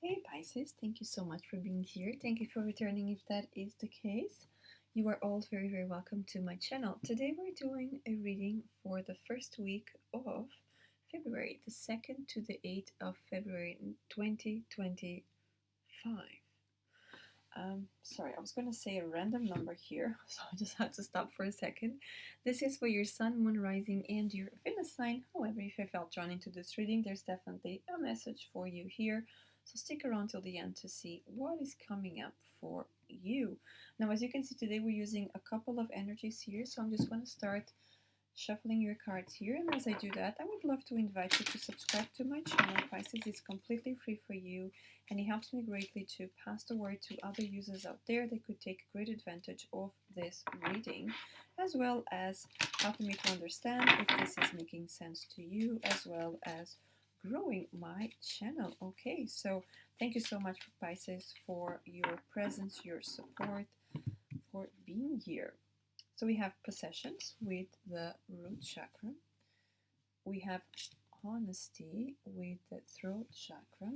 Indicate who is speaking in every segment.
Speaker 1: Hey Pisces, thank you so much for being here. Thank you for returning if that is the case. You are all very, very welcome to my channel. Today we're doing a reading for the first week of February, the 2nd to the 8th of February 2025. Sorry, I was going to say a random number here, so I just had to stop for a second. This is for your sun, moon, rising, and your Venus sign. However, if you felt drawn into this reading, there's definitely a message for you here. So stick around till the end to see what is coming up for you. Now, as you can see today, we're using a couple of energies here, so I'm just going to start shuffling your cards here. And as I do that, I would love to invite you to subscribe to my channel. Pisces is completely free for you, and it helps me greatly to pass the word to other users out there that could take great advantage of this reading, as well as helping me to understand if this is making sense to you, as well as growing my channel. Okay, so thank you so much, Pisces, for your presence, your support, for being here. So we have possessions with the root chakra. We have honesty with the throat chakra.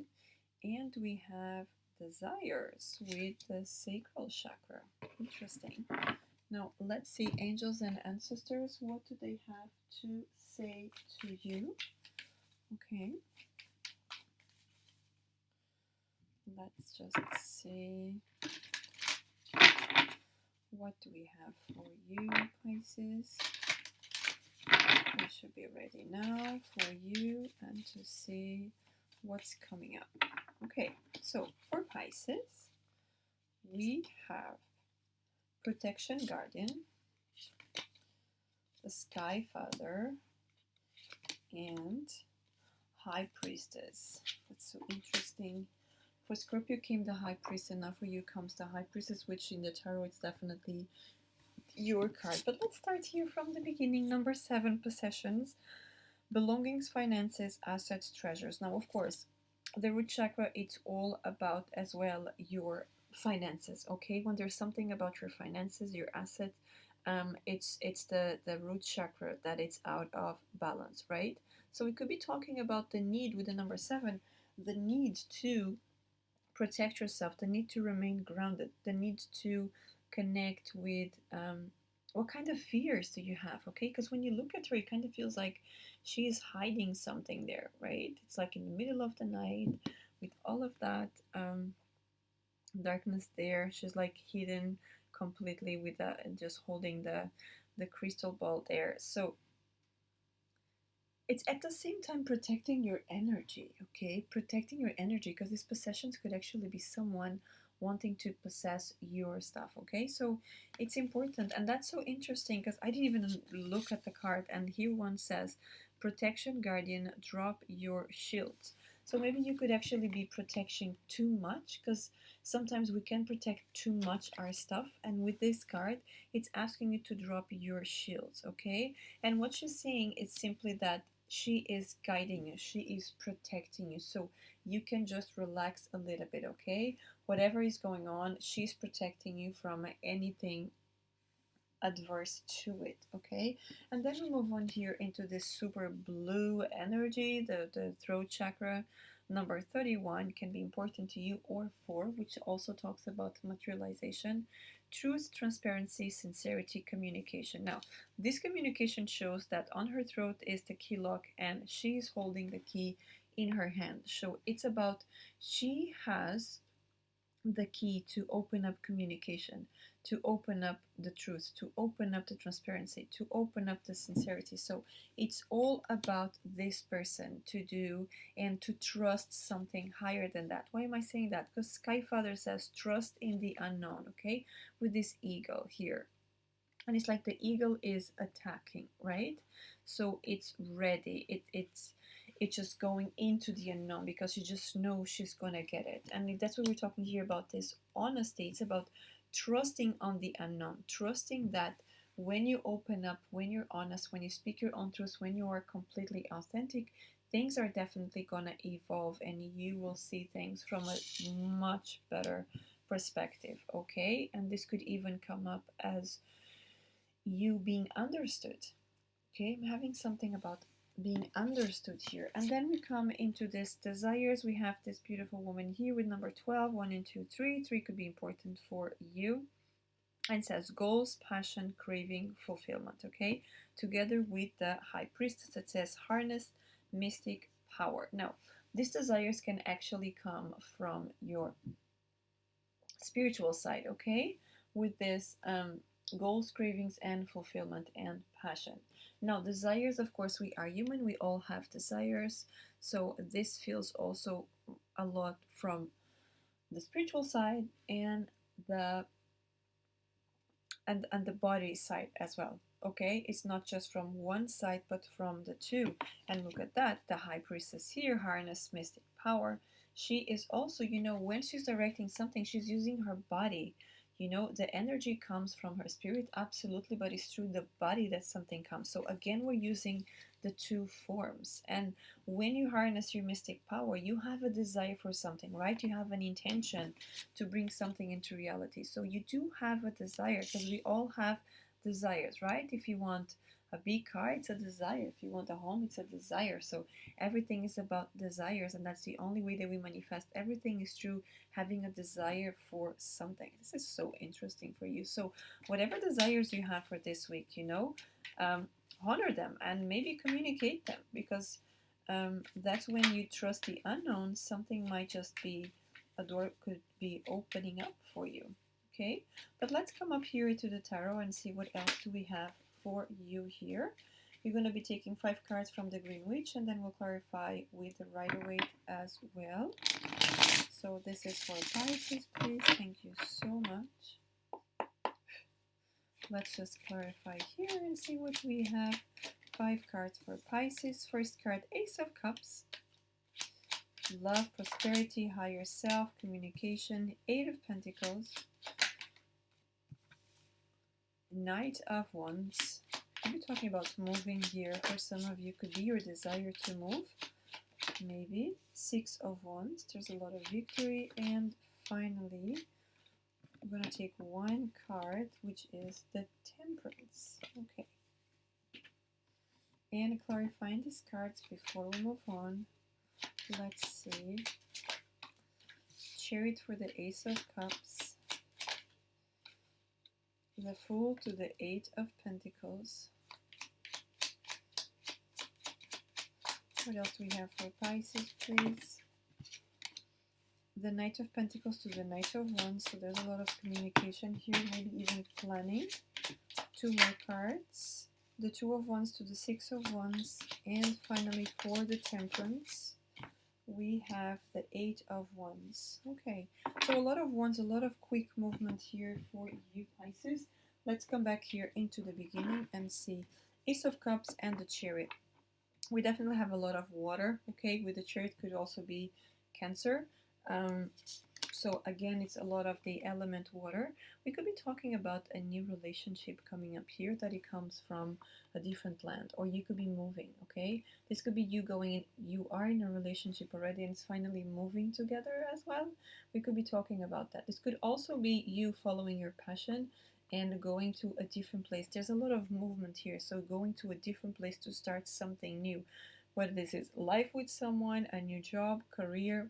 Speaker 1: And we have desires with the sacral chakra. Interesting. Now let's see, angels and ancestors, what do they have to say to you? Okay. Let's just see. What do we have for you, Pisces? We should be ready now for you and to see what's coming up. Okay, so for Pisces, we have Protection Guardian, the Sky Father, and High Priestess. That's so interesting. For Scorpio came the High Priest, and now for you comes the High Priestess, which in the tarot it's definitely your card. But let's start here from the beginning. Number 7, possessions, belongings, finances, assets, treasures. Now, of course, the root chakra, it's all about as well your finances. Okay, when there's something about your finances, your assets, it's the root chakra that it's out of balance, right? So we could be talking about the need with the number 7, the need to protect yourself, the need to remain grounded, the need to connect with what kind of fears do you have, okay? Because when you look at her, it kind of feels like she is hiding something there, right? It's like in the middle of the night with all of that darkness there. She's like hidden completely with that and just holding the crystal ball there. So it's at the same time protecting your energy, okay? Protecting your energy, because these possessions could actually be someone wanting to possess your stuff, okay? So it's important, and that's so interesting because I didn't even look at the card, and here one says, Protection Guardian, drop your shields. So maybe you could actually be protecting too much, because sometimes we can protect too much our stuff, and with this card, it's asking you to drop your shields, okay? And what she's saying is simply that she is guiding you, she is protecting you, so you can just relax a little bit, okay? Whatever is going on, she's protecting you from anything adverse to it, okay? And then we move on here into this super blue energy, the throat chakra. Number 31 can be important to you, or 4, which also talks about materialization, truth, transparency, sincerity, communication. Now, this communication shows that on her throat is the key lock, and she is holding the key in her hand. So it's about, she has the key to open up communication, to open up the truth, to open up the transparency, to open up the sincerity. So it's all about this person to do and to trust something higher than that. Why am I saying that? Because Sky Father says trust in the unknown, okay? With this eagle here. And it's like the eagle is attacking, right? So it's ready. It's just going into the unknown because you just know she's gonna get it. And that's what we're talking here about, this honesty. It's about trusting on the unknown, trusting that when you open up, when you're honest, when you speak your own truth, when you are completely authentic, things are definitely gonna evolve and you will see things from a much better perspective, okay? And this could even come up as you being understood. Okay, I'm having something about being understood here. And then we come into this desires. We have this beautiful woman here with number 12, 1 and 2, 3. 3 could be important for you. And it says goals, passion, craving, fulfillment, okay? Together with the high priestess that says harness mystic power. Now, these desires can actually come from your spiritual side, okay? With this goals, cravings, and fulfillment and passion. Now, desires, of course, we are human, we all have desires. So, this feels also a lot from the spiritual side and the the body side as well. Okay, it's not just from one side but from the two. And look at that, the high priestess here, harness mystic power. She is also, you know, when she's directing something, she's using her body. You know, the energy comes from her spirit, absolutely, but it's through the body that something comes. So again, we're using the two forms. And when you harness your mystic power, you have a desire for something, right? You have an intention to bring something into reality. So you do have a desire, because we all have desires, right? If you want a big car, it's a desire. If you want a home, it's a desire. So everything is about desires, and that's the only way that we manifest. Everything is through having a desire for something. This is so interesting for you. So whatever desires you have for this week, you know, honor them and maybe communicate them, because that's when you trust the unknown. Something might just be, a door could be opening up for you. Okay, but let's come up here to the tarot and see what else do we have for you here. You're going to be taking 5 cards from the Green Witch, and then we'll clarify with the Rider-Waite as well. So this is for Pisces, please. Thank you so much. Let's just clarify here and see what we have. 5 cards for Pisces. First card, Ace of Cups. Love, prosperity, higher self, communication. 8 of Pentacles. Knight of Wands. I'll be talking about moving here. For some of you, could be your desire to move. Maybe. 6 of Wands. There's a lot of victory. And finally, I'm going to take 1 card, which is the Temperance. Okay. And clarifying these cards before we move on. Let's see. Chariot for the Ace of Cups. The Fool to the 8 of Pentacles. What else do we have for Pisces, please? The Knight of Pentacles to the Knight of Wands. So there's a lot of communication here, maybe even planning. 2 more cards. The 2 of Wands to the 6 of Wands. And finally, for the Temperance, we have the 8 of Wands. Okay, so a lot of wands, a lot of quick movement here for you, Pisces. Let's come back here into the beginning and see Ace of Cups and the Chariot. We definitely have a lot of water, okay? With the Chariot could also be Cancer. So again, it's a lot of the element water. We could be talking about a new relationship coming up here, that it comes from a different land, or you could be moving, okay? This could be you going in, you are in a relationship already and it's finally moving together as well. We could be talking about that. This could also be you following your passion and going to a different place. There's a lot of movement here, so going to a different place to start something new. Whether this is life with someone, a new job, career,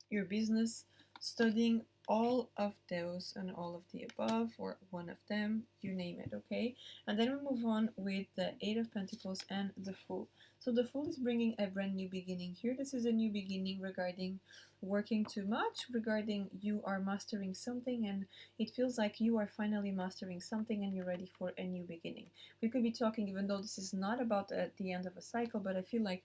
Speaker 1: your business, studying, all of those and all of the above, or one of them, you name it, okay? And then we move on with the 8 of Pentacles and the Fool. So the Fool is bringing a brand new beginning here. This is a new beginning regarding working too much, regarding you are mastering something, and it feels like you are finally mastering something and you're ready for a new beginning. We could be talking, even though this is not about the end of a cycle, but I feel like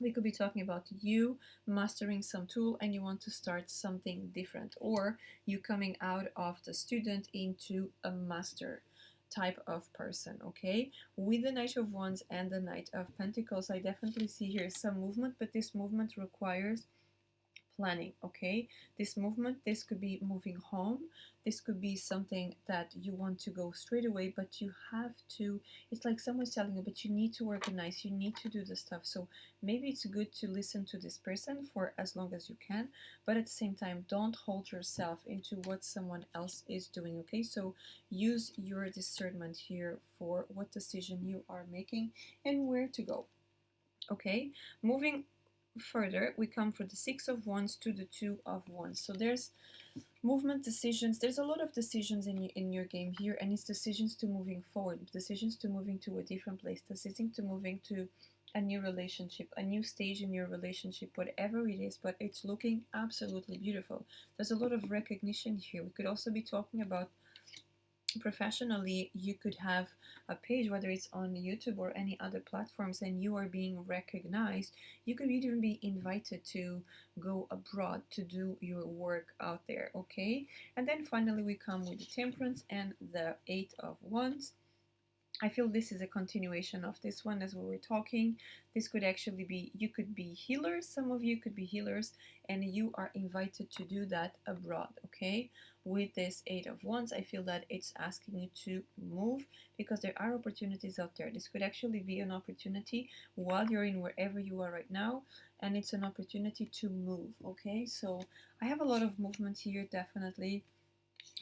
Speaker 1: we could be talking about you mastering some tool and you want to start something different, or you coming out of the student into a master type of person, okay? With the Knight of Wands and the Knight of Pentacles, I definitely see here some movement, but this movement requires planning, okay? This movement, this could be moving home, this could be something that you want to go straight away, but you have to, it's like someone's telling you, but you need to organize, you need to do the stuff. So maybe it's good to listen to this person for as long as you can, but at the same time, don't hold yourself into what someone else is doing, okay? So use your discernment here for what decision you are making and where to go. Okay, moving further, we come from the Six of Wands to the Two of Wands. So there's movement, decisions. There's a lot of decisions in your game here, and it's decisions to moving forward, decisions to moving to a different place, decisions to moving to a new relationship, a new stage in your relationship, whatever it is, but it's looking absolutely beautiful. There's a lot of recognition here. We could also be talking about professionally. You could have a page, whether it's on YouTube or any other platforms, and you are being recognized. You could even be invited to go abroad to do your work out there. Okay, and then finally we come with the Temperance and the Eight of Wands. I feel this is a continuation of this one as we were talking. This could actually be, you could be healers, some of you could be healers, and you are invited to do that abroad, okay? With this Eight of Wands, I feel that it's asking you to move because there are opportunities out there. This could actually be an opportunity while you're in wherever you are right now, and it's an opportunity to move, okay? So I have a lot of movement here, definitely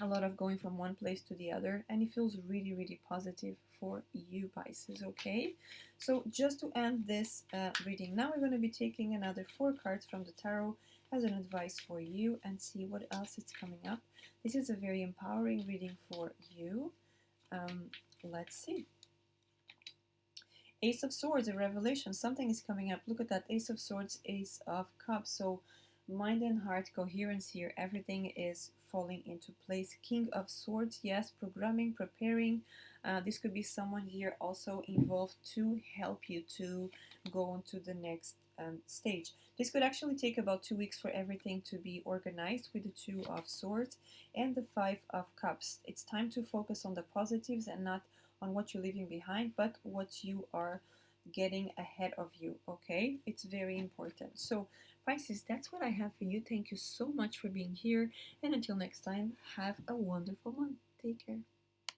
Speaker 1: a lot of going from one place to the other, and it feels really, really positive for you, Pisces. Okay, so just to end this reading, now we're going to be taking another 4 cards from the tarot as an advice for you and see what else is coming up. This is a very empowering reading for you. Let's see. Ace of Swords, a revelation. Something is coming up. Look at that. Ace of Swords, Ace of Cups. So mind and heart coherence here. Everything is falling into place. King of Swords, yes, programming, preparing. This could be someone here also involved to help you to go on to the next stage. This could actually take about 2 weeks for everything to be organized with the Two of Swords and the Five of Cups. It's time to focus on the positives and not on what you're leaving behind, but what you are getting ahead of you. Okay, it's very important. So Pisces, that's what I have for you. Thank you so much for being here, and until next time, have a wonderful month. Take care.